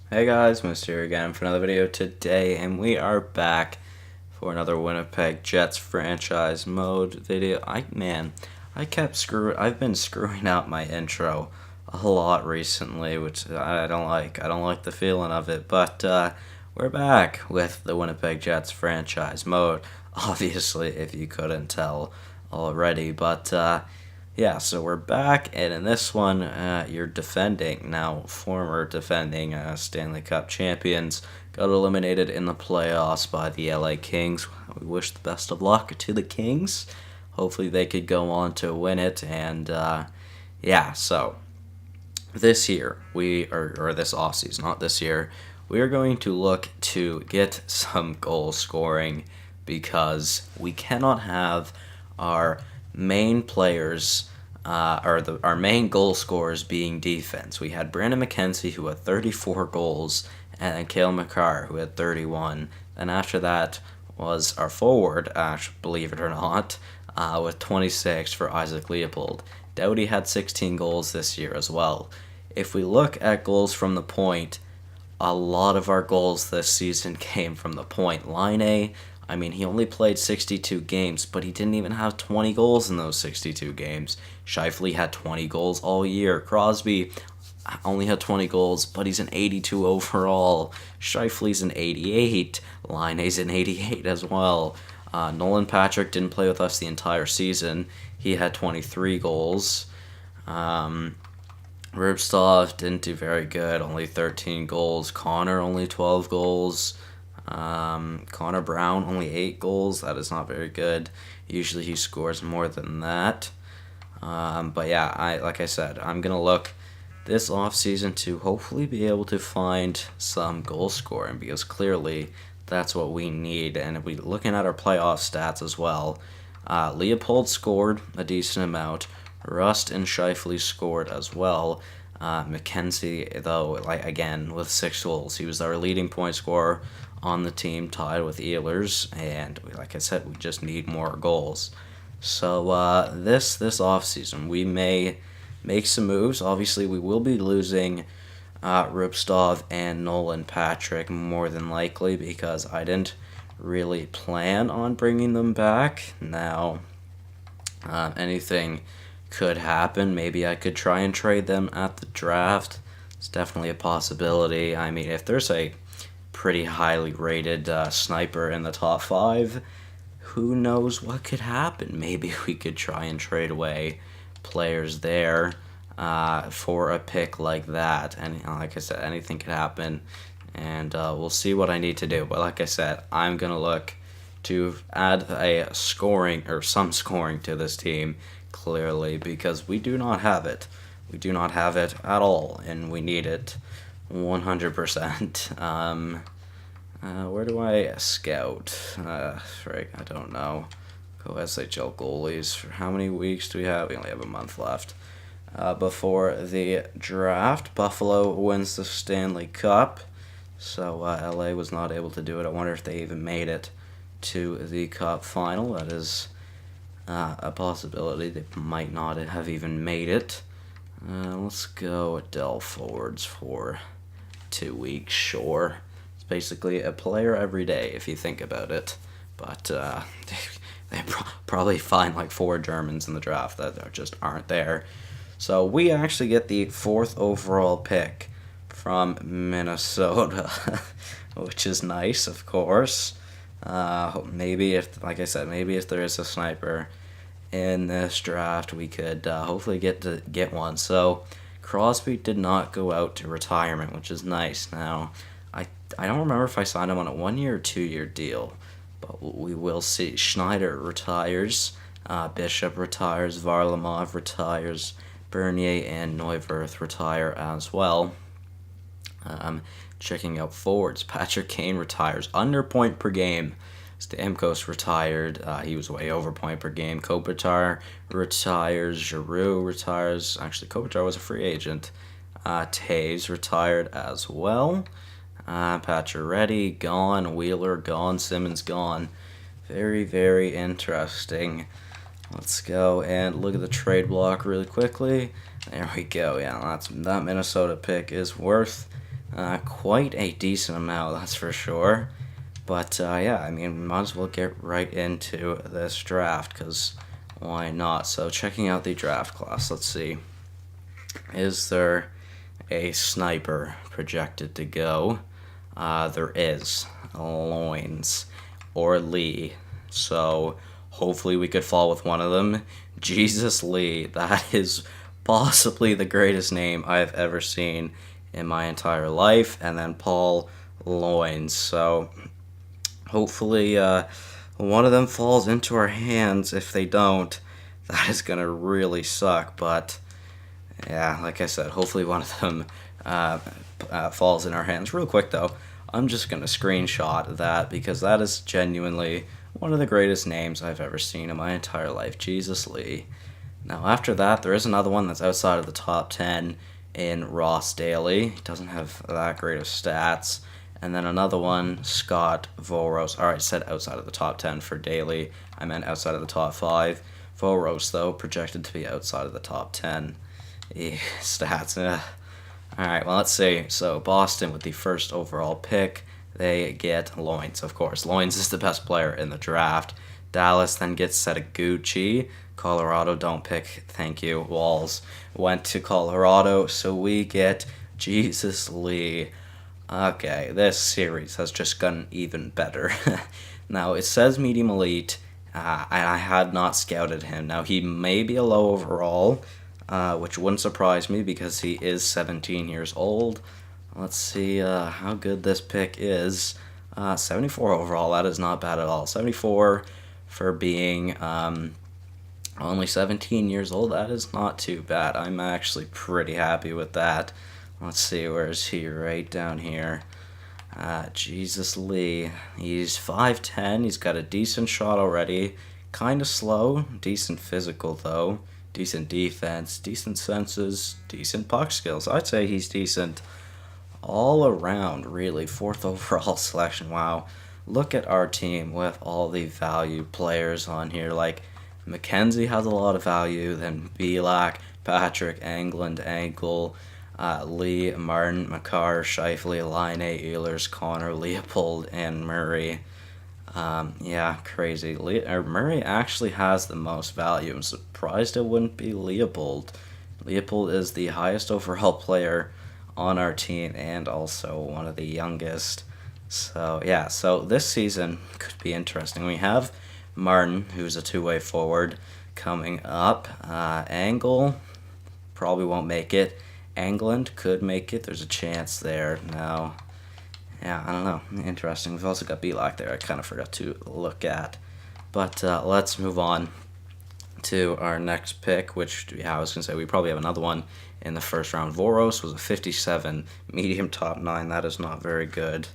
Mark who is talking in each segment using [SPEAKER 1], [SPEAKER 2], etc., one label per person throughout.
[SPEAKER 1] Hey guys, Mr. here again for another video today, and we are back for another Winnipeg Jets franchise mode video. I've been screwing up my intro a lot recently, which I don't like. I don't like the feeling of it, but we're back with the Winnipeg Jets franchise mode. Obviously, if you couldn't tell already, but yeah, so we're back, and in this one, you're former defending Stanley Cup champions, got eliminated in the playoffs by the LA Kings. We wish the best of luck to the Kings. Hopefully, they could go on to win it, and yeah, so this year, or this offseason, not this year, we are going to look to get some goal scoring because we cannot have our main players, our main goal scorers being defense. We had Brandon McKenzie, who had 34 goals, and Cale Makar, who had 31. And after that was our forward, believe it or not, with 26 for Isaac Leopold. Doughty had 16 goals this year as well. If we look at goals from the point, a lot of our goals this season came from the point. He only played 62 games, but he didn't even have 20 goals in those 62 games. Scheifele had 20 goals all year. Crosby only had 20 goals, but he's an 82 overall. Scheifele's an 88. Laine's an 88 as well. Nolan Patrick didn't play with us the entire season. He had 23 goals. Rubstov didn't do very good, only 13 goals. Connor only 12 goals. Connor Brown only 8 goals. That is not very good. Usually he scores more than that. But yeah, like I said, I'm gonna look this offseason to hopefully be able to find some goal scoring because clearly that's what we need. And if we looking at our playoff stats as well, Leopold scored a decent amount. Rust and Scheifele scored as well. McKenzie, though, again with 6 goals, he was our leading point scorer on the team, tied with Ehlers, and like I said, we just need more goals. So this offseason, we may make some moves. Obviously, we will be losing Rubstov and Nolan Patrick more than likely because I didn't really plan on bringing them back. Now, anything could happen. Maybe I could try and trade them at the draft. It's definitely a possibility. If there's a pretty highly rated sniper in the top 5, who knows what could happen. Maybe we could try and trade away players there for a pick like that. And like I said, anything could happen, and we'll see what I need to do. But like I said, I'm going to look to add some scoring to this team, clearly, because we do not have it. We do not have it at all, and we need it 100%. Where do I scout? I don't know. Go SHL goalies. For how many weeks do we have? We only have a month left before the draft. Buffalo wins the Stanley Cup, so LA was not able to do it. I wonder if they even made it to the Cup final. That is a possibility. They might not have even made it. Let's go Dell forwards for 2 weeks, sure. It's basically a player every day if you think about it. But they probably find like 4 Germans in the draft that just aren't there. So we actually get the 4th overall pick from Minnesota, which is nice, of course. Maybe if there is a sniper in this draft, we could hopefully get one. So Crosby did not go out to retirement, which is nice. Now, I don't remember if I signed him on a 1-year or 2-year deal, but we will see. Schneider retires, Bishop retires, Varlamov retires, Bernier and Neuwirth retire as well. Checking out forwards, Patrick Kane retires under point per game. Stamkos retired. He was way over point per game. Kopitar retires. Giroux retires. Actually, Kopitar was a free agent. Taves retired as well. Pacioretty gone. Wheeler gone. Simmons gone. Very, very interesting. Let's go and look at the trade block really quickly. There we go. Yeah, that Minnesota pick is worth Quite a decent amount, that's for sure. But yeah, I mean, we might as well get right into this draft, because why not? So, checking out the draft class, let's see. Is there a sniper projected to go? There is. Loins or Lee. So, hopefully, we could fall with one of them. Jesus Lee, that is possibly the greatest name I've ever seen in my entire life. And then Paul Loins. So, hopefully, one of them falls into our hands. If they don't, that is going to really suck. But, yeah, like I said, hopefully one of them falls in our hands. Real quick, though, I'm just going to screenshot that because that is genuinely one of the greatest names I've ever seen in my entire life. Jesus Lee. Now, after that, there is another one that's outside of the top 10 in Ross Daly. He doesn't have that great of stats. And then another one, Scott Voros. Alright, said outside of the top 10 for Daly. I meant outside of the top 5. Voros, though, projected to be outside of the top 10. Stats. Alright, well, let's see. So, Boston with the first overall pick. They get Loins, of course. Loins is the best player in the draft. Dallas then gets Setaguchi. Colorado don't pick, thank you. Walls went to Colorado, so we get Jesus Lee. Okay, this series has just gotten even better. Now, it says medium elite, and I had not scouted him. Now, he may be a low overall, which wouldn't surprise me because he is 17 years old. Let's see how good this pick is. 74 overall, that is not bad at all. 74 for being only 17 years old, that is not too bad. I'm actually pretty happy with that. Let's see, where is he? Right down here. Jesus Lee. He's 5'10". He's got a decent shot already. Kind of slow. Decent physical, though. Decent defense. Decent senses. Decent puck skills. I'd say he's decent all around, really. 4th overall selection. Wow. Look at our team with all the value players on here. Like, McKenzie has a lot of value. Then Belak, Patrick, Englund, Ankle, Lee, Martin, Makar, Scheifele, Line, Ehlers, Connor, Leopold, and Murray. Yeah, crazy. Murray actually has the most value. I'm surprised it wouldn't be Leopold. Leopold is the highest overall player on our team and also one of the youngest. So, yeah, so this season could be interesting. We have Martin, who's a two-way forward, coming up. Angle probably won't make it. England could make it. There's a chance there. Now, yeah, I don't know. Interesting. We've also got Belak there. I kind of forgot to look at. But let's move on to our next pick, which, yeah, I was going to say we probably have another one in the first round. Voros was a 57, medium top 9. That is not very good.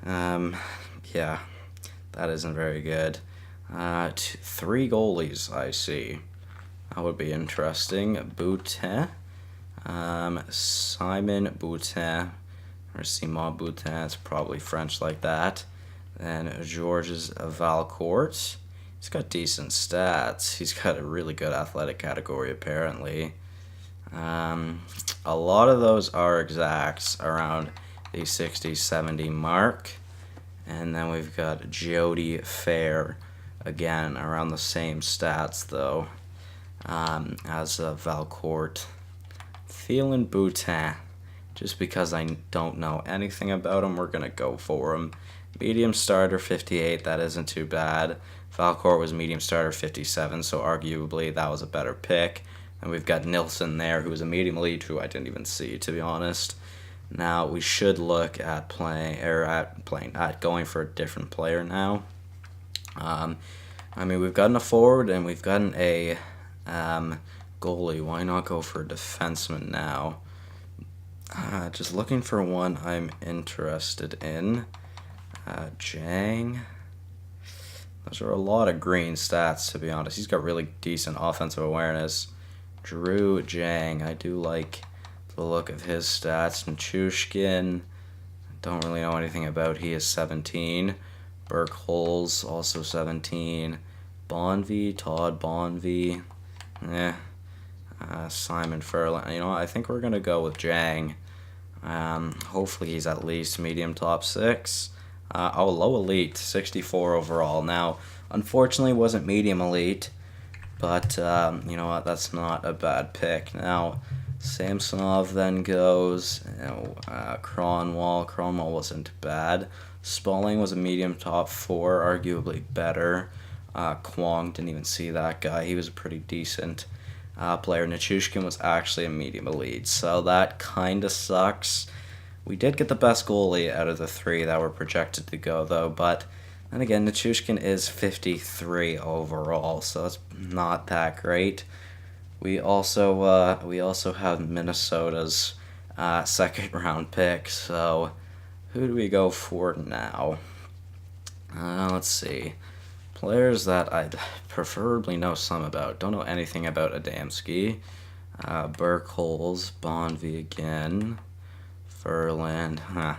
[SPEAKER 1] Yeah, that isn't very good. 3 goalies, I see. That would be interesting. Boutin. Simon Boutin, or Simon Boutin, it's probably French like that. Then Georges Valcourt. He's got decent stats. He's got a really good athletic category, apparently. A lot of those are exacts, around the 60-70 mark. And then we've got Jody Fair, again, around the same stats, though, as Valcourt. Feeling Boutin. Just because I don't know anything about him, we're going to go for him. Medium starter, 58. That isn't too bad. Valcourt was medium starter, 57, so arguably that was a better pick. And we've got Nilsson there, who was a medium elite, who I didn't even see, to be honest. Now, we should look at going for a different player now. I mean, we've gotten a forward, and we've gotten a goalie. Why not go for a defenseman now? Just looking for one I'm interested in. Jang. Those are a lot of green stats, to be honest. He's got really decent offensive awareness. Drew Jang. I do like the look of his stats. Nichushkin. Don't really know anything about. He is 17. Burke Holes, also 17. Bonvie. Todd Bonvie. Simon Furlan. You know what? I think we're going to go with Jang. Hopefully he's at least medium top 6. Low elite, 64 overall. Now, unfortunately, wasn't medium elite, but you know what? That's not a bad pick. Now, Samsonov then goes. Cronwall. Cronwall wasn't bad. Spalling was a medium top 4, arguably better. Kwong, didn't even see that guy. He was a pretty decent player. Nichushkin was actually a medium elite, so that kind of sucks. We did get the best goalie out of the 3 that were projected to go, though, but then again, Nichushkin is 53 overall, so it's not that great. We also have Minnesota's second round pick, so who do we go for now? Let's see. Players that I preferably know some about. Don't know anything about Adamski. Burkholz, Bonvie again. Furland. What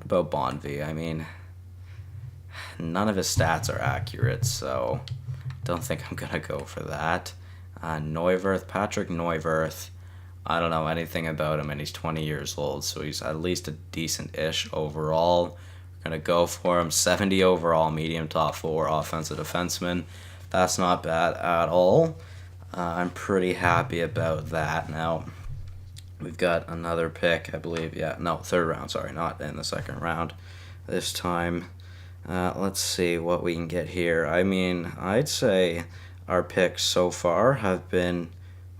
[SPEAKER 1] about Bonvie? I mean, none of his stats are accurate, so don't think I'm going to go for that. Neuwirth, Patrick Neuwirth. I don't know anything about him, and he's 20 years old, so he's at least a decent-ish overall. We're going to go for him. 70 overall, medium top 4, offensive defenseman. That's not bad at all. I'm pretty happy about that. Now, we've got another pick, I believe. Third round, sorry, not in the second round this time. Let's see what we can get here. I mean, I'd say our picks so far have been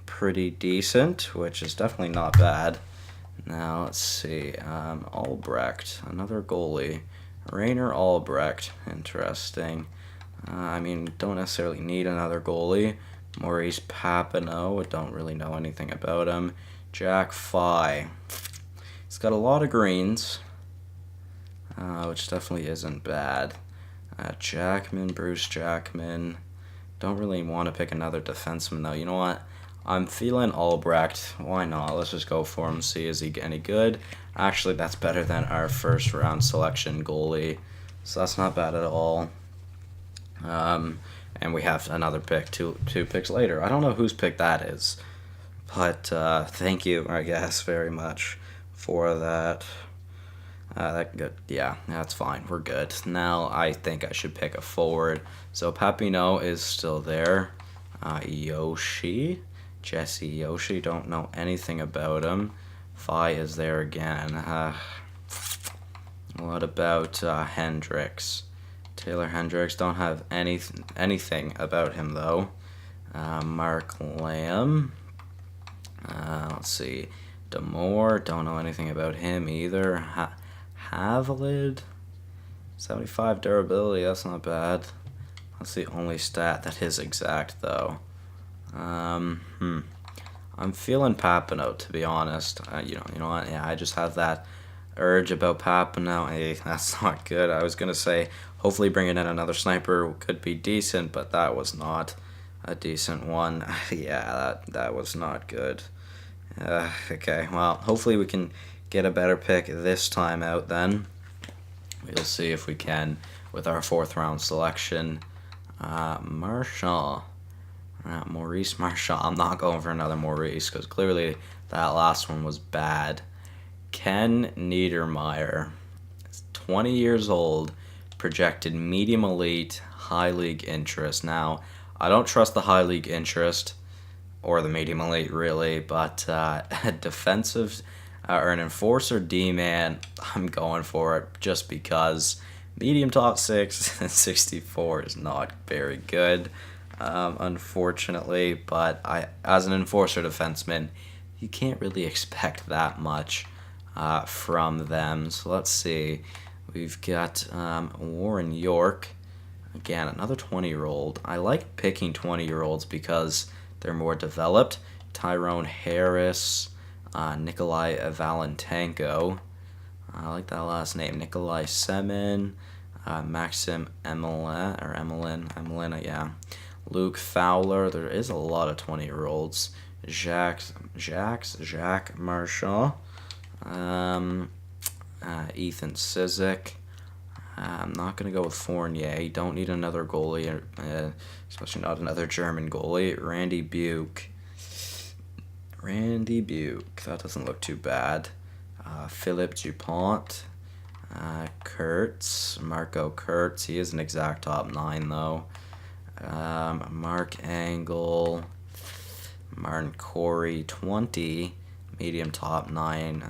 [SPEAKER 1] pretty decent, which is definitely not bad. Now, let's see. Albrecht, another goalie. Rainer Albrecht, interesting. I mean, don't necessarily need another goalie. Maurice Papineau, don't really know anything about him. Jack Fye. He's got a lot of greens, which definitely isn't bad. Bruce Jackman. Don't really want to pick another defenseman, though. You know what? I'm feeling Albrecht. Why not? Let's just go for him, see is he any good. Actually, that's better than our first round selection goalie, so that's not bad at all. And we have another pick, two picks later. I don't know whose pick that is, but thank you, I guess, very much for that. That's fine. We're good. Now I think I should pick a forward. So Papineau is still there. Jesse Yoshi, don't know anything about him. Fye is there again. What about Hendricks? Taylor Hendricks, don't have anything about him though. Mark Lamb. Let's see. Demore, don't know anything about him either. Havilid, 75 durability, that's not bad. That's the only stat that is exact though. I'm feeling Papineau, to be honest. You know what? Yeah, I just have that urge about Papineau. Hey, that's not good. I was gonna say hopefully bringing in another sniper could be decent, but that was not a decent one. Yeah, that was not good. Okay, well, hopefully we can get a better pick this time out then. We'll see if we can with our 4th round selection. Marchand. Maurice Marchand. I'm not going for another Maurice because clearly that last one was bad. Ken Niedermeyer. 20 years old, projected medium elite, high league interest. Now, I don't trust the high league interest or the medium elite really, but a defensive or an enforcer D-man, I'm going for it just because medium top 6 and 64 is not very good, unfortunately, but as an enforcer defenseman, you can't really expect that much from them. So let's see. We've got Warren York. Again, another 20-year-old. I like picking 20-year-olds because they're more developed. Tyrone Harris, Nikolai Valentenko. I like that last name. Nikolai Semin, Maxim Emelin, yeah. Luke Fowler. There is a lot of 20-year-olds. Jacques Marchand. Ethan Sizik. I'm not going to go with Fournier. Don't need another goalie, especially not another German goalie. Randy Buke. That doesn't look too bad. Philip Dupont, Kurtz, Marco Kurtz. He is an exact top 9 though. Mark Angle, Martin Corey, 20, medium top 9.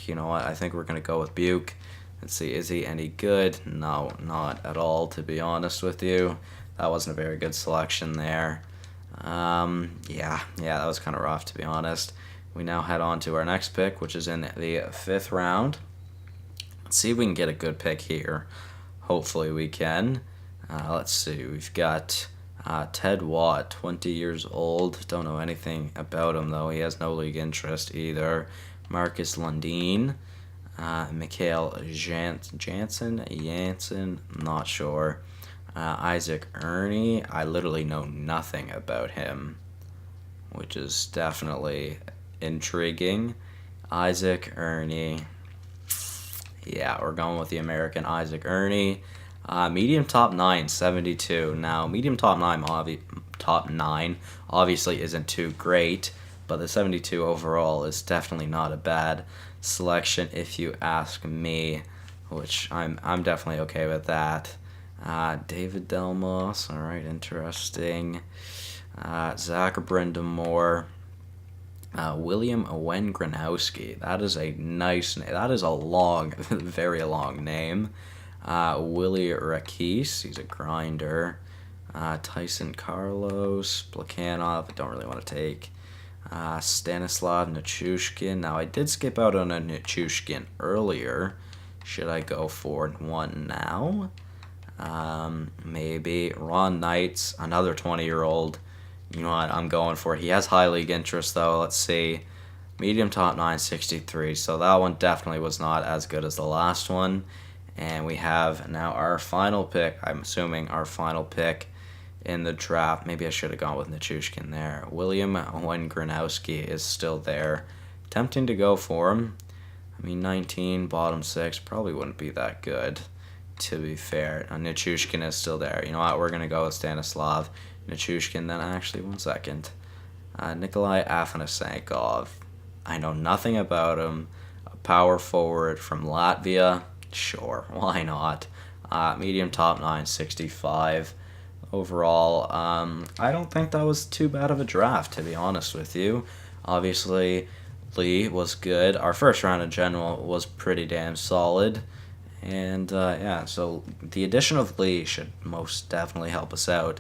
[SPEAKER 1] You know what? I think we're going to go with Buke. Let's see, is he any good? No, not at all, to be honest with you. That wasn't a very good selection there. Yeah, that was kind of rough, to be honest. We now head on to our next pick, which is in the 5th round. Let's see if we can get a good pick here. Hopefully we can. Let's see, we've got Ted Watt, 20 years old. Don't know anything about him, though. He has no league interest either. Marcus Lundin. Mikhail Jansen, not sure. Isaac Ernie, I literally know nothing about him, which is definitely intriguing. Isaac Ernie, yeah, we're going with the American Isaac Ernie. Medium top 9, 72. Now, medium top 9 obviously isn't too great, but the 72 overall is definitely not a bad selection if you ask me, which I'm definitely okay with that. David Delmos, all right, interesting. Zach Brindamore, William Owen Granowski. That is a nice name. That is a long, very long name. Willie Rakis, he's a grinder. Tyson Carlos, Plekhanov, I don't really want to take. Stanislav Nichushkin. Now, I did skip out on a Nichushkin earlier. Should I go for one now? Maybe. Ron Knights, another 20-year-old. You know what? I'm going for it. He has high league interest, though. Let's see. Medium top 9, 63. So that one definitely was not as good as the last one. And we have now our final pick. I'm assuming our final pick in the draft. Maybe I should have gone with Nichushkin there. William Owen Granowski is still there. Tempting to go for him. I mean, 19, bottom 6, probably wouldn't be that good, to be fair. Nichushkin is still there. You know what? We're going to go with Stanislav Nichushkin. Then, actually, 1 second. Nikolai Afanasenkov. I know nothing about him. A power forward from Latvia. Sure, why not? Medium top 9, 65. Overall, I don't think that was too bad of a draft, to be honest with you. Obviously, Lee was good. Our first round in general was pretty damn solid. And, yeah, so the addition of Lee should most definitely help us out.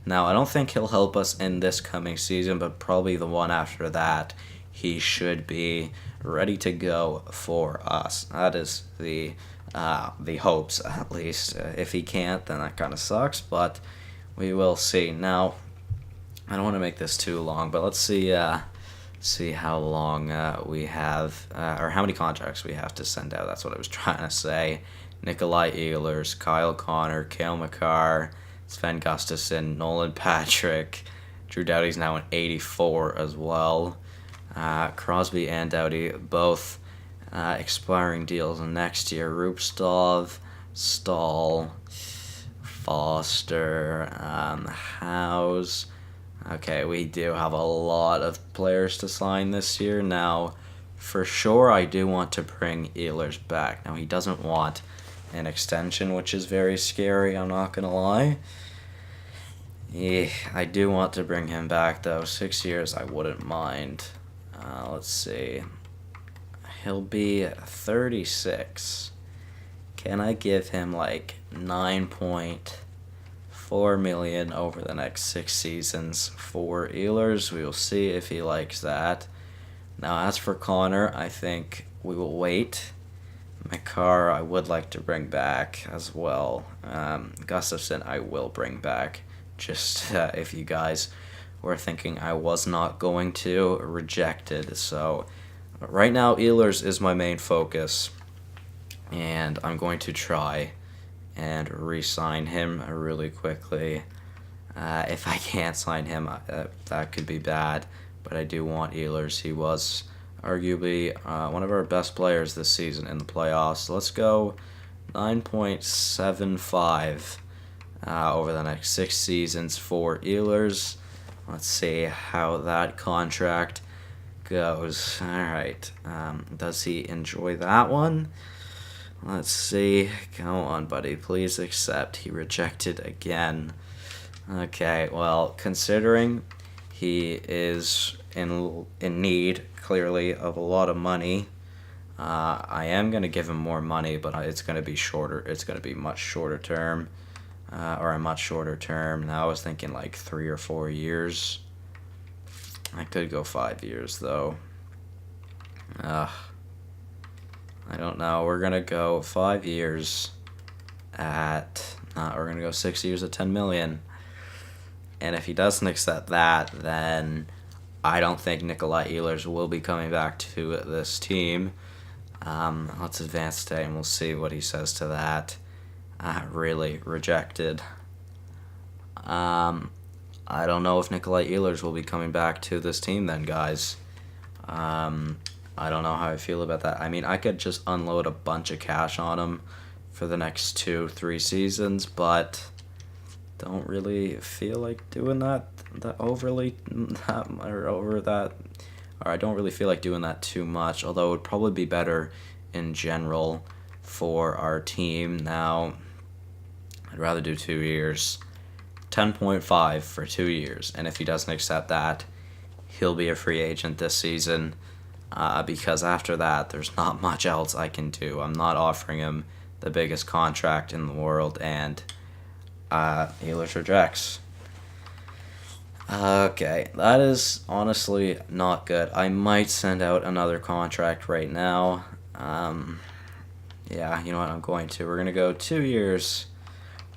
[SPEAKER 1] Now, I don't think he'll help us in this coming season, but probably the one after that, he should be ready to go for us. That is the hopes, at least. If he can't, then that kind of sucks, but we will see. Now, I don't want to make this too long, but let's see how long we have, or how many contracts we have to send out. That's what I was trying to say. Nikolai Ehlers, Kyle Connor, Cale Makar, Sven Gustafsson, Nolan Patrick, Drew Doughty's now an 84 as well. Crosby and Doughty, both expiring deals next year. Rupstov, Stahl, Foster, House. Okay, we do have a lot of players to sign this year. Now, for sure, I do want to bring Ehlers back. Now, he doesn't want an extension, which is very scary, I'm not going to lie. Yeah, I do want to bring him back, though. 6 years, I wouldn't mind. Let's see. He'll be 36. Can I give him like 9.4 million over the next 6 seasons for Ehlers? We will see if he likes that. Now, as for Connor, I think we will wait. Makar, I would like to bring back as well. Gustafsson, I will bring back. Just if you guys were thinking I was not going to, rejected. So right now, Ehlers is my main focus, and I'm going to try and re-sign him really quickly. If I can't sign him, that could be bad, but I do want Ehlers. He was arguably one of our best players this season in the playoffs. Let's go 9.75 over the next 6 seasons for Ehlers. Let's see how that contract goes. All right. Does he enjoy that one? Let's see. Go on, buddy. Please accept. He rejected again. Okay, well, considering he is in need, clearly, of a lot of money, I am going to give him more money, but it's going to be shorter. It's going to be much shorter term, or a much shorter term. Now I was thinking like 3 or 4 years. I could go 5 years, though. I don't know. We're going to go 5 years at... we're going to go 6 years at $10 million. And if he doesn't accept that, then I don't think Nikolai Ehlers will be coming back to this team. Let's advance today, and we'll see what he says to that. Really rejected. I don't know if Nikolai Ehlers will be coming back to this team then, guys. I don't know how I feel about that. I mean, I could just unload a bunch of cash on him for the next 2-3 seasons, but don't really feel like doing that I don't really feel like doing that too much, although it would probably be better in general for our team. Now, I'd rather do 2 years. 10.5 for 2 years, and if he doesn't accept that, he'll be a free agent this season, because after that, there's not much else I can do. I'm not offering him the biggest contract in the world, and Ehlers rejects. Okay, that is honestly not good. I might send out another contract right now. Yeah, you know what, I'm going to. We're going to go 2 years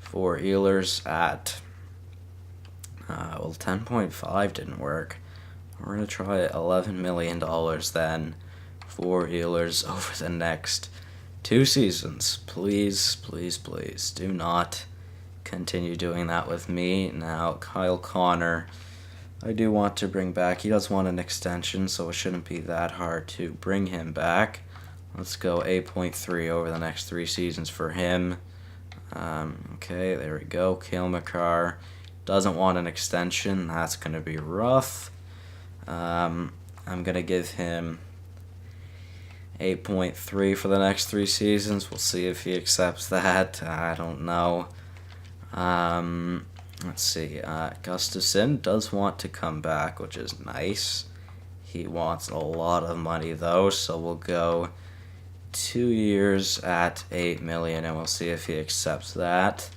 [SPEAKER 1] for Ehlers at... well, 10.5 didn't work. We're going to try $11 million then for Ehlers over the next 2 seasons. Please, please, please do not continue doing that with me. Now, Kyle Connor, I do want to bring back. He does want an extension, so it shouldn't be that hard to bring him back. Let's go 8.3 over the next 3 seasons for him. Okay, there we go. Cale Makar doesn't want an extension. That's going to be rough. I'm going to give him 8.3 for the next 3 seasons. We'll see if he accepts that. I don't know. Let's see. Gustafsson does want to come back, which is nice. He wants a lot of money, though, so we'll go 2 years at $8 million, and we'll see if he accepts that.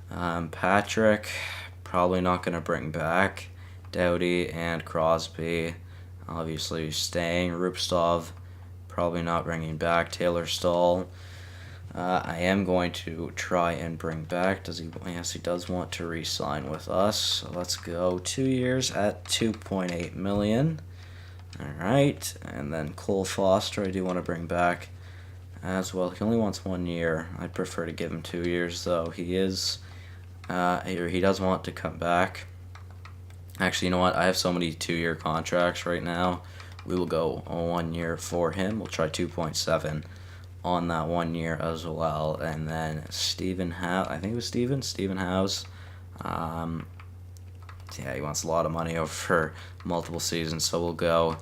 [SPEAKER 1] Patrick, probably not going to bring back. Doughty and Crosby, obviously staying. Rupstov, probably not bringing back. Taylor Stahl, I am going to try and bring back. Does he? Yes, he does want to re-sign with us. So let's go 2 years at $2.8 million. All right, and then Cole Foster, I do want to bring back as well. He only wants 1 year. I'd prefer to give him 2 years, though. He does want to come back. Actually, you know what? I have so many 2-year contracts right now. We will go 1 year for him. We'll try 2.7 on that 1 year as well. And then Stephen Howe, I think it was Stephen Howe's. Yeah, he wants a lot of money over multiple seasons, so we'll go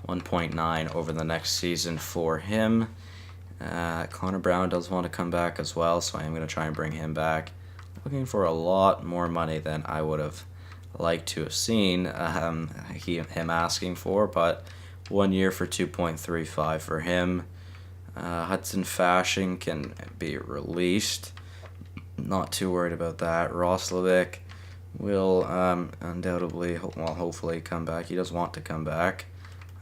[SPEAKER 1] 1.9 over the next season for him. Connor Brown does want to come back as well, so I am going to try and bring him back. Looking for a lot more money than I would have liked to have seen him asking for, but 1 year for 2.35 for him. Hudson Fasching can be released. Not too worried about that. Roslovic will undoubtedly, hopefully come back. He does want to come back.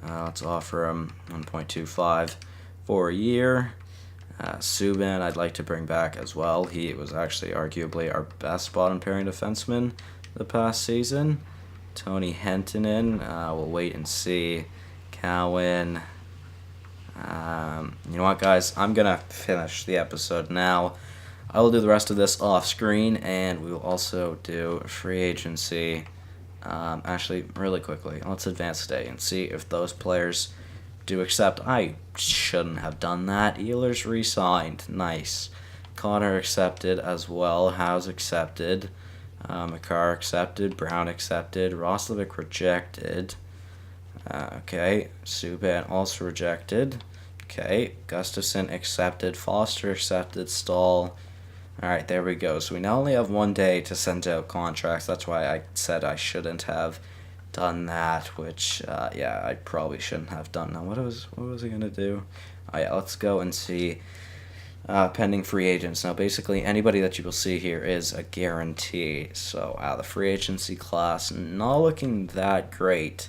[SPEAKER 1] Let's offer him 1.25 for a year. Subban, I'd like to bring back as well. He was actually arguably our best bottom-pairing defenseman the past season. Tony Hentonen, we'll wait and see. Cowan. You know what, guys? I'm going to finish the episode now. I will do the rest of this off screen, and we will also do free agency. Actually, really quickly, let's advance today and see if those players do accept. I shouldn't have done that. Ehlers re-signed. Nice. Connor accepted as well. Howe's accepted. Makar accepted. Brown accepted. Roslovic rejected. Okay, Subban also rejected. Okay, Gustafson accepted, Foster accepted, Stahl. Alright, there we go. So we now only have 1 day to send out contracts. That's why I said I shouldn't have done that, which, yeah, I probably shouldn't have done. Now, what was I going to do? Yeah, let's go and see pending free agents. Now, basically, anybody that you will see here is a guarantee. So, the free agency class not looking that great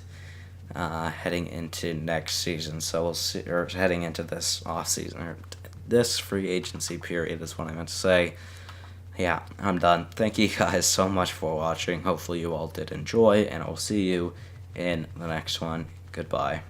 [SPEAKER 1] heading into next season. So we'll see, or heading into this off season, or this free agency period is what I meant to say. Yeah, I'm done. Thank you guys so much for watching. Hopefully you all did enjoy, and I'll see you in the next one. Goodbye.